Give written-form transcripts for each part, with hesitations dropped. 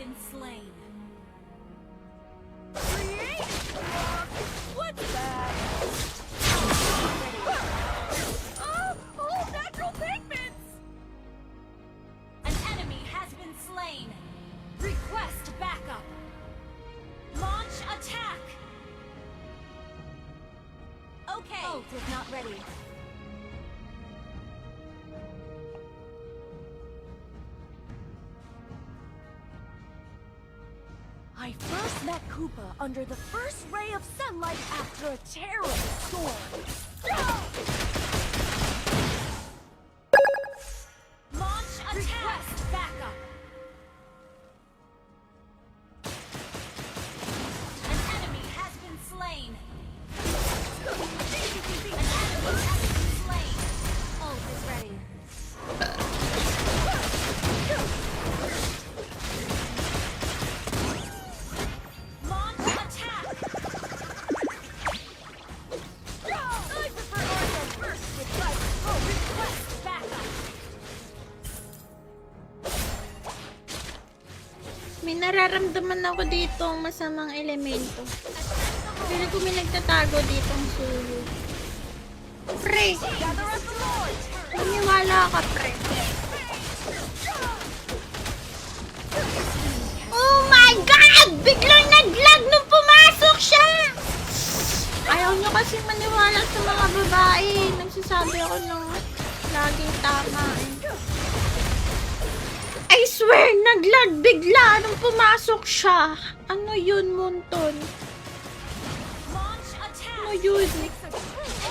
been slain. What's that? Oh, natural pigments! An enemy has been slain. Request backup. Launch attack. Okay. Ult is not ready. I first met Koopa under the first ray of sunlight after a terrible storm. Launch attack. Request backup. An enemy has been slain. An enemy has been slain. Ult is ready. Launch attack. I prefer Arthur first with fire. Request backup. May nararamdaman ako dito ang masamang elemento. Pero kung may nagtatago dito ang suyo. Pre! Gather up the Lord! Maniwala ka, pre. Oh my God! Biglang nag-lag nung pumasok siya! Ayaw nyo kasi maniwala sa mga babae. Nagsasabi ako ng laging tama eh. I swear, nag-lag bigla nung pumasok siya. Ano yun, Monton? Launch attack. Ano yun?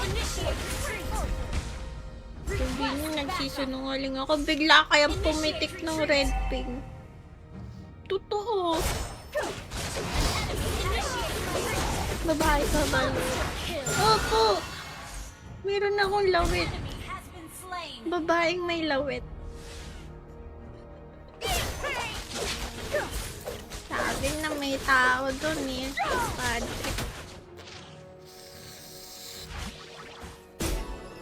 Initiate retreat. Sabi niyo, nagsisinungaling ako. Bigla kaya pumitik ng red ping. Totoo. Babae ka ba? Opo. Meron akong lawit. Enemy has been slain. Babaeng may lawit. Sabi na may tao doon eh. Patrick.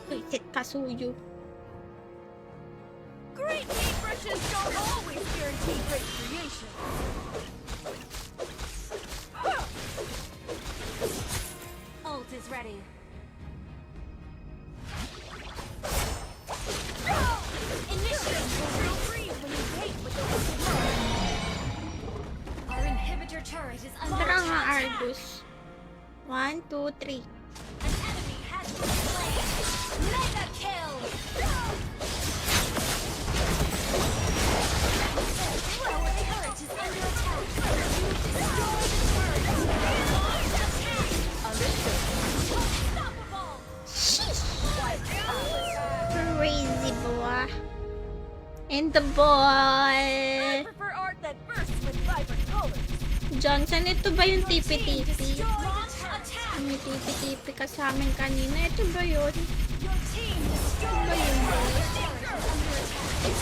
Wait, kasuyo. Great paintbrushes don't always guarantee great creation. Ult is ready. Initiate. Feel free when you hate with the wicked love. Our inhibitor turret is under Tara nga, attack. Argus. 1, 2, 3. An enemy has been slain. Mega kill. Our turret is under attack. Destroy the turret. Launch attack. Unstoppable. Crazy boy. And the I boy. prefer art that bursts with vibrant colors. Johnson, ito ba yung tipi-tipi? Launch attack. May tipi-tipi ka sa amin kanina. Ito ba yun? Your team destroyed. Ano ba yun? Our turret is under attack.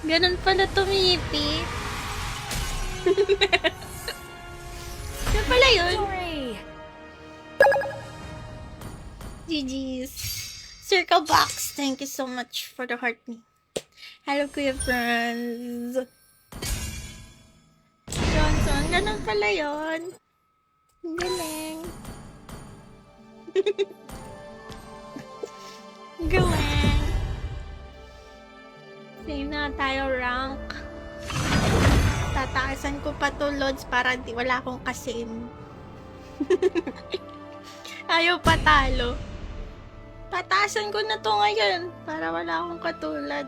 Ganun pala tumipi. Ganun pala yun. Sorry. GG's. Circle box. Thank you so much for the heart me. Hello, kuya friends. Johnson, ganun pala yun. Ang galing. Ang galing. Same na tayo rank. Tataasan ko pa to loads para wala akong kasame. Ayaw patalo. Tataasan ko na to ngayon para wala akong katulad.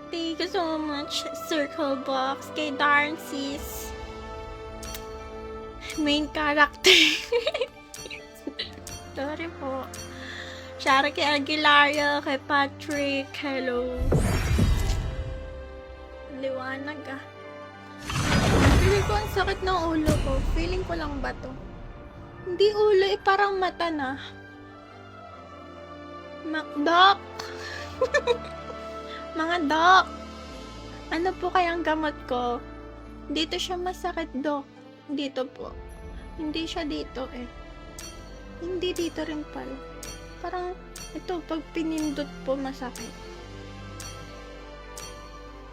Thank you so much, Circle Box, kay Darn Sis. Main character. Sorry po. Shara kay Aguilaria, kay Patrick, hello. Liwanag ah. Feeling ko ang sakit ng ulo ko. Feeling ko lang ba to? Hindi ulo eh, parang mata na. Doc! Mga doc! Ano po kayang gamot ko? Dito siya masakit, doc. Dito po. Hindi siya dito eh. Hindi dito rin pala. Parang, ito, pag pinindot po, masakit.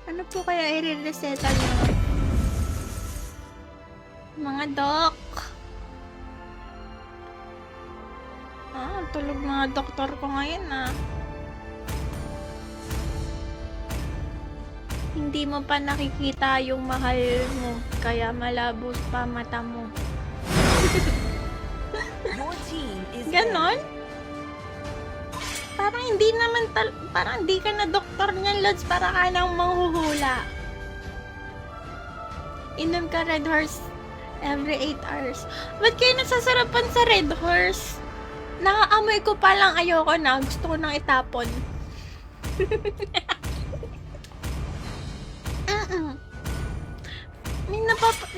Ano po kaya i-resetan nyo? Mga dok. Tulog mga doktor ko ngayon Hindi mo pa nakikita yung mahal mo, kaya malabo pa mata mo. Your team is Ganon? Parang hindi naman parang hindi ka na doktor niyan, Lods, para ka nang manghuhula. Inom ka Red Horse every 8 hours. Ba't kayo nasasarapan sa Red Horse? Nakaamoy ko pa lang, ayoko na. Gusto ko nang itapon.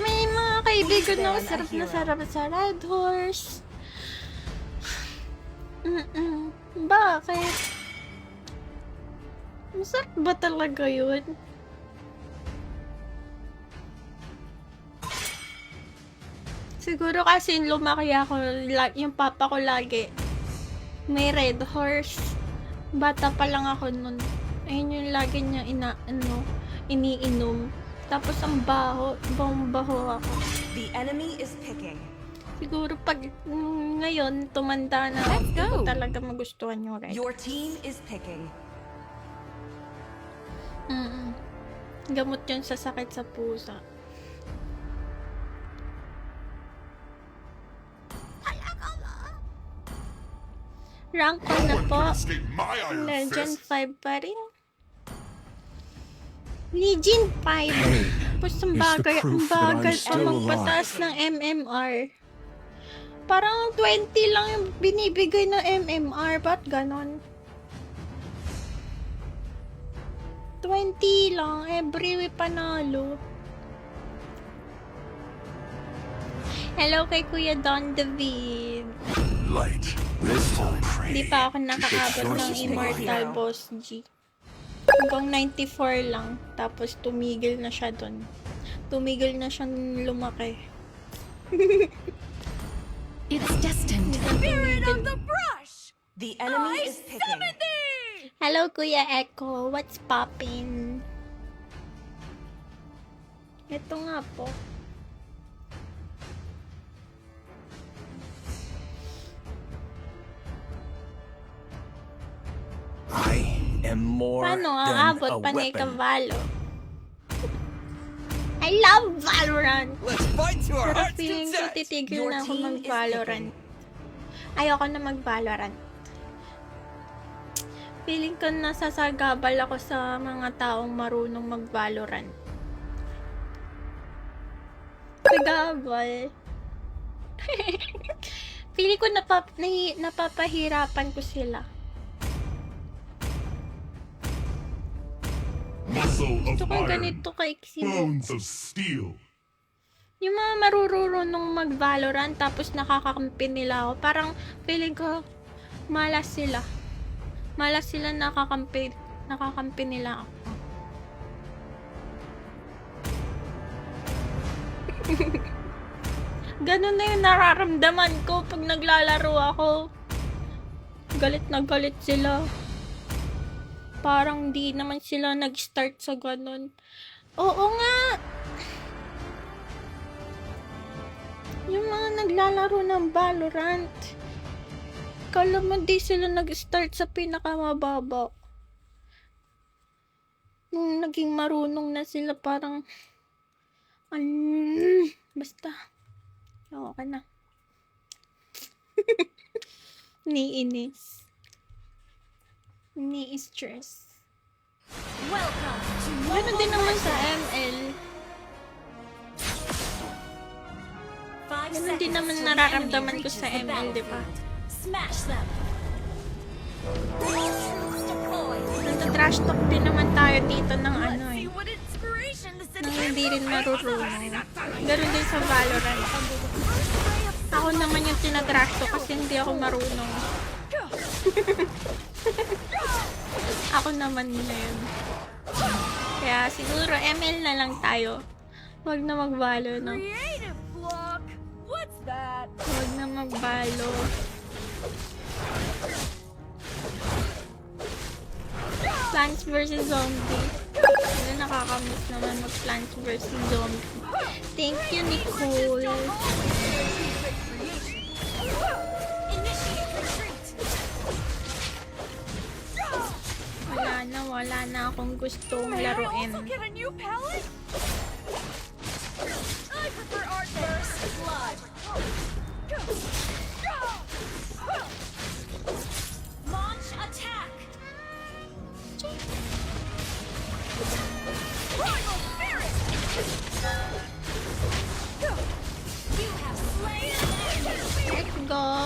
May mga kaibigan na sarap na sarap sa Red Horse. Bakit? Masarap ba talaga yun? Siguro kasi lumaki ako, yung papa ko lagi may Red Horse. Bata pa lang ako nun. Ayun yung lagi niya iniinom. Tapos ang baho ako. The enemy is picking. Siguro pag ngayon tumanda na, Let's go. hindi ko talaga magustuhan yung Red. Your team is picking. Gamot yun sa sakit sa pusa. Rank ko na po. Legend 5 pa rin. Legion 5. Tapos ang bagal pa magpataas ng MMR. Parang 20 lang yung binibigay ng MMR. Ba't ganon? 20 lang. Every panalo. Hello kay Kuya Don David. Light, crystal, Hindi pa ako nakakaabot ng Immortal Boss G. Hanggang 94 lang. Tapos tumigil na siya dun. Tumigil na siyang lumaki. It's destined. Spirit of the brush. The enemy is picking. Hello, Kuya Echo. What's poppin'? Ito nga po. I am more Paano than aabot a panay weapon. Cavallo? I love Valorant! Let's fight to our Pero heart's feeling ko content. titigil Your na ako team is mag-Valorant. Ayoko na mag-Valorant. Feeling ko nasasagabal ako sa mga taong marunong mag-Valorant. Sagabal. Feeling ko napapahirapan ko sila. Muscle of Gusto ko iron, ganito kaiksi. bones of steel. Yung mga marurunong mag-Valorant tapos nakakakampi nila ako. Parang feeling ko malas sila. Malas sila nakakampi nila ako. Ganun na yung nararamdaman ko pag naglalaro ako. Galit na galit sila. Parang di naman sila nag-start sa ganun. Oo nga! Yung mga naglalaro ng Valorant, kala mo di sila nag-start sa pinakamababa. Nung naging marunong na sila, parang basta okay na. Niinis. Ni-stress. Welcome to Ganun din naman sa ML. Ganun din naman nararamdaman ko sa ML, di ba? Smash them. Troops deployed. Nagta-trash talk din naman tayo dito ng ano eh. what inspiration this Nang hindi rin marurunong. Ganun din sa Valorant. Ako naman yung tinatrash talk kasi hindi ako marunong. Ako naman yun. Kaya siguro ML na lang tayo. Huwag na mag-Valo, no? creative block. What's that? Huwag na mag-Valo. Plants vs. Zombie. Ano, nakakamiss naman mag Plants vs. Zombie. Thank you, Nicole. Initiate retreat. Wala na akong gustong May I laruin. also get a new palette? I prefer art first. Blood. Launch attack. Primal Spirit! You have slain an enemy. Let's go!